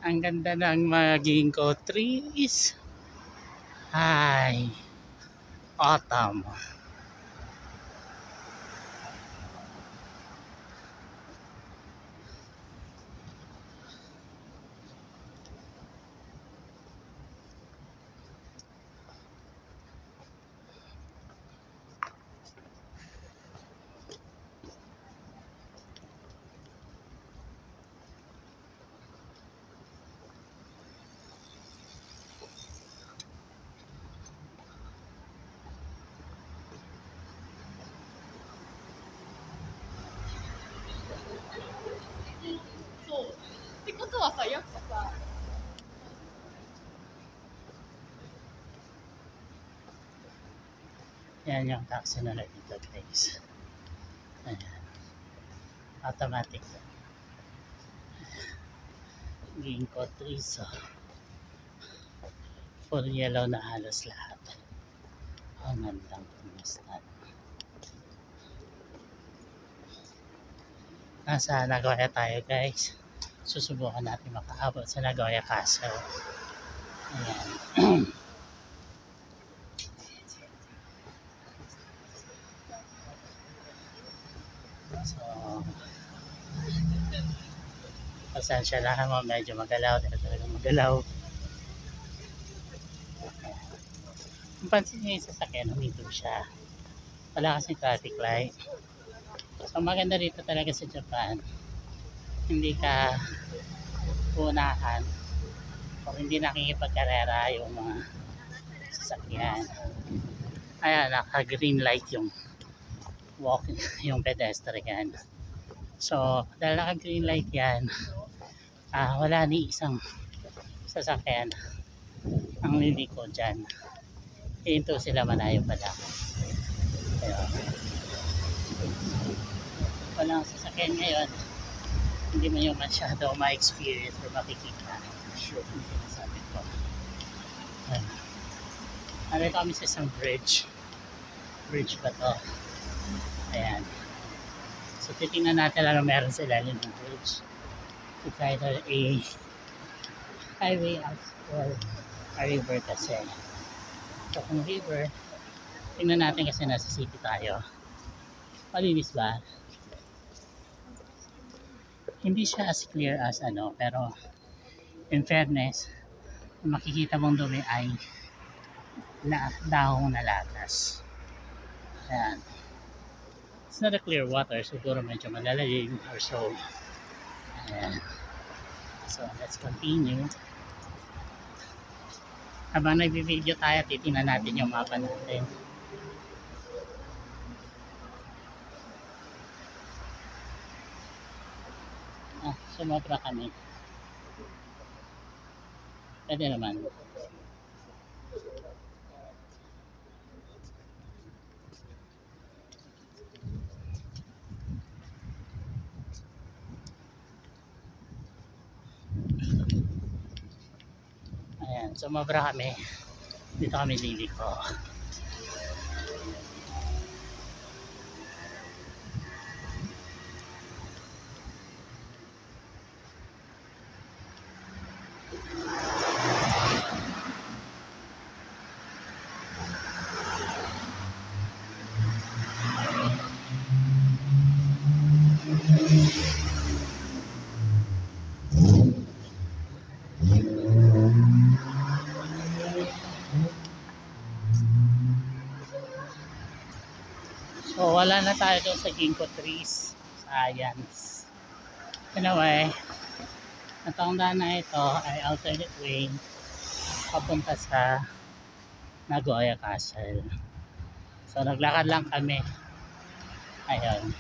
Ang ganda ng mga ginkgo trees. Ay, autumn. Yan yung taxi na dito, guys. Ayan. Automatic. Ginkgo trees. Full yellow na halos lahat. Ang gandang pumastan. Nasa Nagoya tayo, guys. Susubukan natin makaabot sa Nagoya Castle. Ayan. So, pasensya lang mo, medyo magalaw. Talagang magalaw. Kung pansin nyo yung sasakyan, humito siya. Wala kasing traffic light. So, maganda dito talaga sa Japan. Hindi ka unahan o hindi nakikipagkarera yung mga sasakyan. Ayan, naka-green light yung walking, yung pedestrian. So, dahil naka-green light yan, wala ni isang sasakyan ang liliko dyan. Hinto sila malayo pa lang. Kaya, walang sasakyan ngayon, hindi mo yung masyado ma-experience or makikita. Sure, hindi sinasabi ko. Ano kami sa isang bridge. Bridge ba to? Ayan. So, titingnan natin ano meron sa ilalim ng bridge. It's either a highway or a river kasi. So, kung river, tingnan natin kasi nasa city tayo. Malinis ba? Hindi siya as clear as ano, pero in fairness, makikita mong dumi ay dahong na latas. Ayan. It's not a clear water, siguro medyo malalalim or so. Ayan. So, let's continue. Habang nag-video tayo, titingnan natin yung mapa natin. Sumobra kami. Pwede naman. Ayan, sumobra kami. Dito kami liliko. So, wala na tayo doon sa ginkgo trees. Science. Anyway, natong daan na ito ay alternate way papunta sa Nagoya Castle. So, naglakad lang kami. Ayun.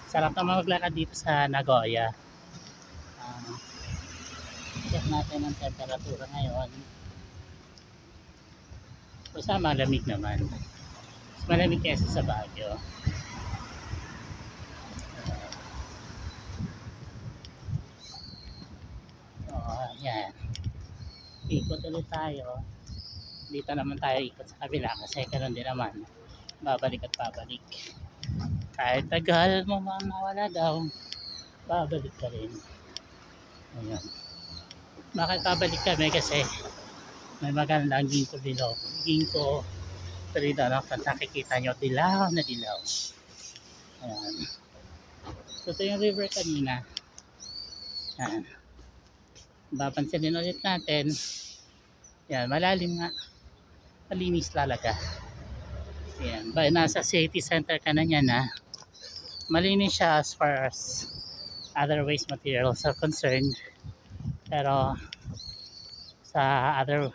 Sarap naman maglakad dito sa Nagoya. Check natin ang temperatura ngayon. Basta malamig naman. Malamig kesa sa Baguio. Yan. Ikot ulit tayo. Dito naman tayo ikot sa kabila kasi karon din naman. Babalik at babalik. Kahit tagal mo man mawala daw, babalik ka rin. Ayan. Bakit babalik kami? Kasi may magandang ginkgo bilog. Ginkgo tree doon. Kung nakikita nyo, dilaw na dilaw. Ayan. So, ito yung river kanina. Ayan. Papansinin ulit natin. Ayan, malalim nga. Malinis talaga. Ayan. Nasa city center ka na niyan, ha. Malinis siya as far as other waste materials are concerned. Pero sa other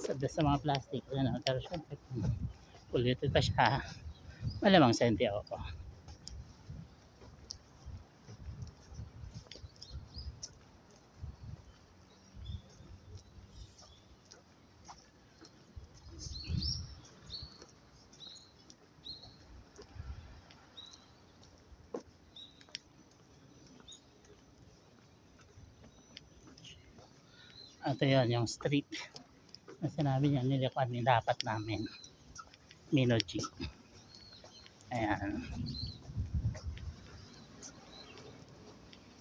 sa mga plastic, ano, pero syempre polluted pa siya, malamang senti ako. Ito yun, yung street na sinabi niya nilikuan ni dapat namin Minoji. Ayan,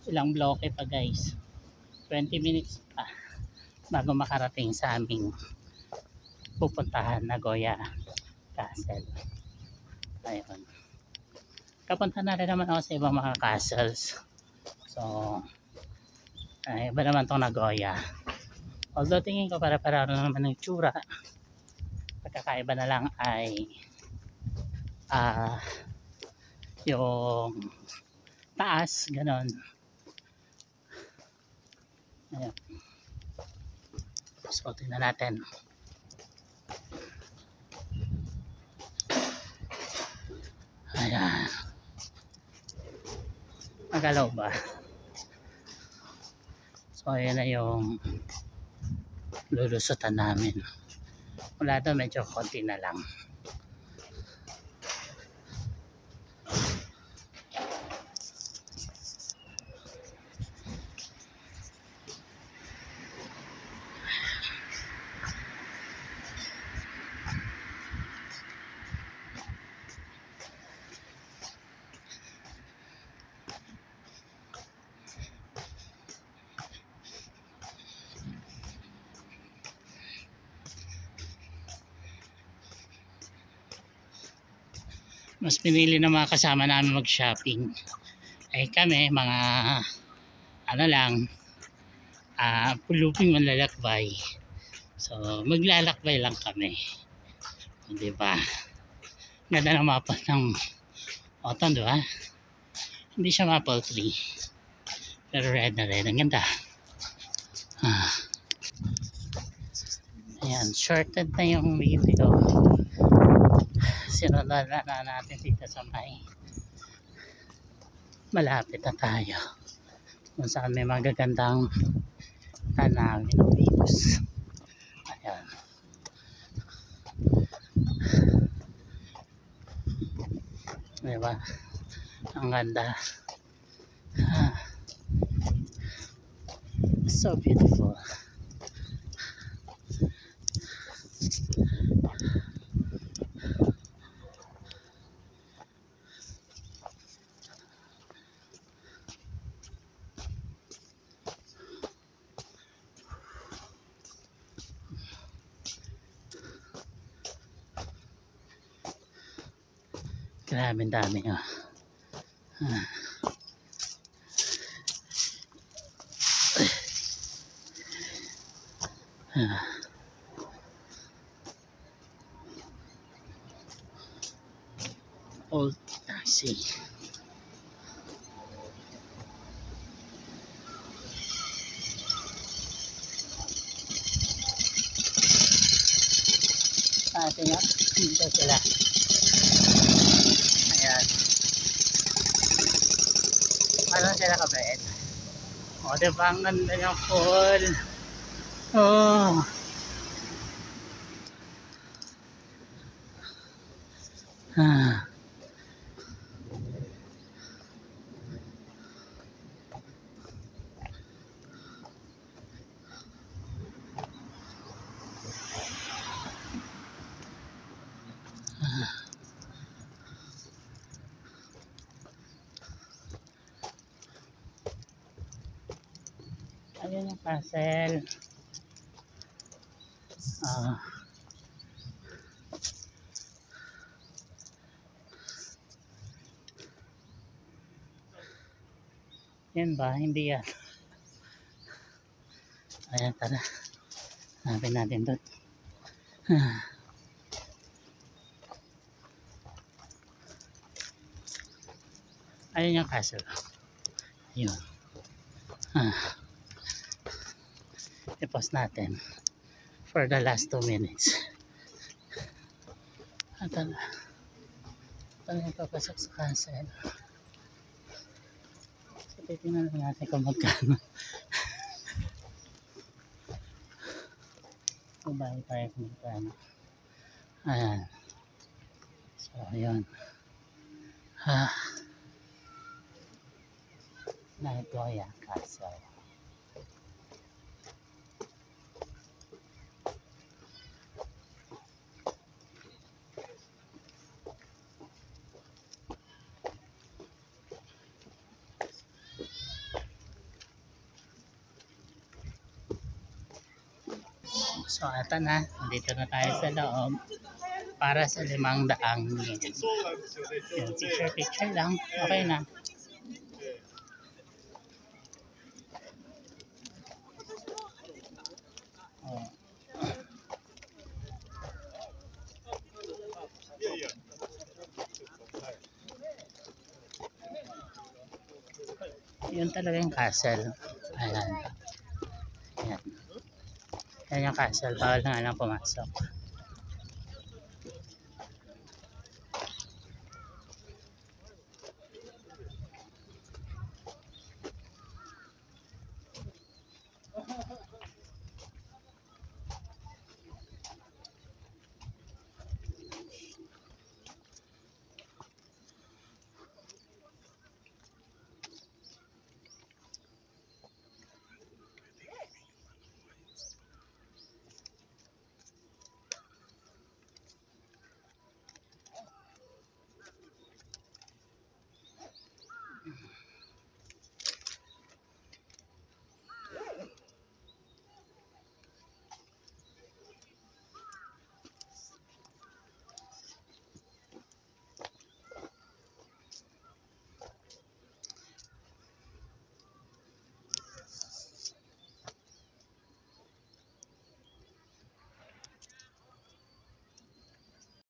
ilang bloke pa guys, 20 minutes pa bago makarating sa aming pupuntahan Nagoya Castle. Ayun, kapunta na rin naman ako sa ibang mga castles, so ay, iba naman tong Nagoya. Although tingin ko para-para naman ng tsura, pagkakaiba na lang ay yung taas, ganon. Ayan. So tingnan natin. Ayan, magalaw ba? So ayan na yung lulusutan namin. Wala daw, medyo konti na lang. Mas pinili ng mga kasama namin mag-shopping. Ay kami, mga ano lang, puluping manlalakbay. So, maglalakbay lang kami. Diba? Ganda ng mapa ng autumn, diba? Hindi siya maple tree. Pero red na red. Ang ganda. Ayan, shorted na yung video. Sinundan na natin dito sa may malapit na tayo kung saan may magagandang tanawin o views. Ayan, diba? Ang ganda. So beautiful. Grabe ang dami, oh. Old taxi. Tingnan, dito sila. Ayan. Ano sila kabait? O, diba ang ganda ng pool? Oh. Ayan yung castle. Yan ba? Hindi yan. Ayan, tara. Hanapin natin doon. Ayun yung castle. Yun. I-pause natin for the last 2 minutes. At tara. Tara papasok sa castle. So, titignan natin kung magkano. Babae tayo kung magkano. Ayan. So, yun. Nagoya Castle. So, ata na. Dito na tayo sa loob para sa 500 yen. Yung picture lang. Okay na. Oh. Yun talaga yung castle. Ayan. Ayan. Yan yung castle. Bawal na nga lang pumasok.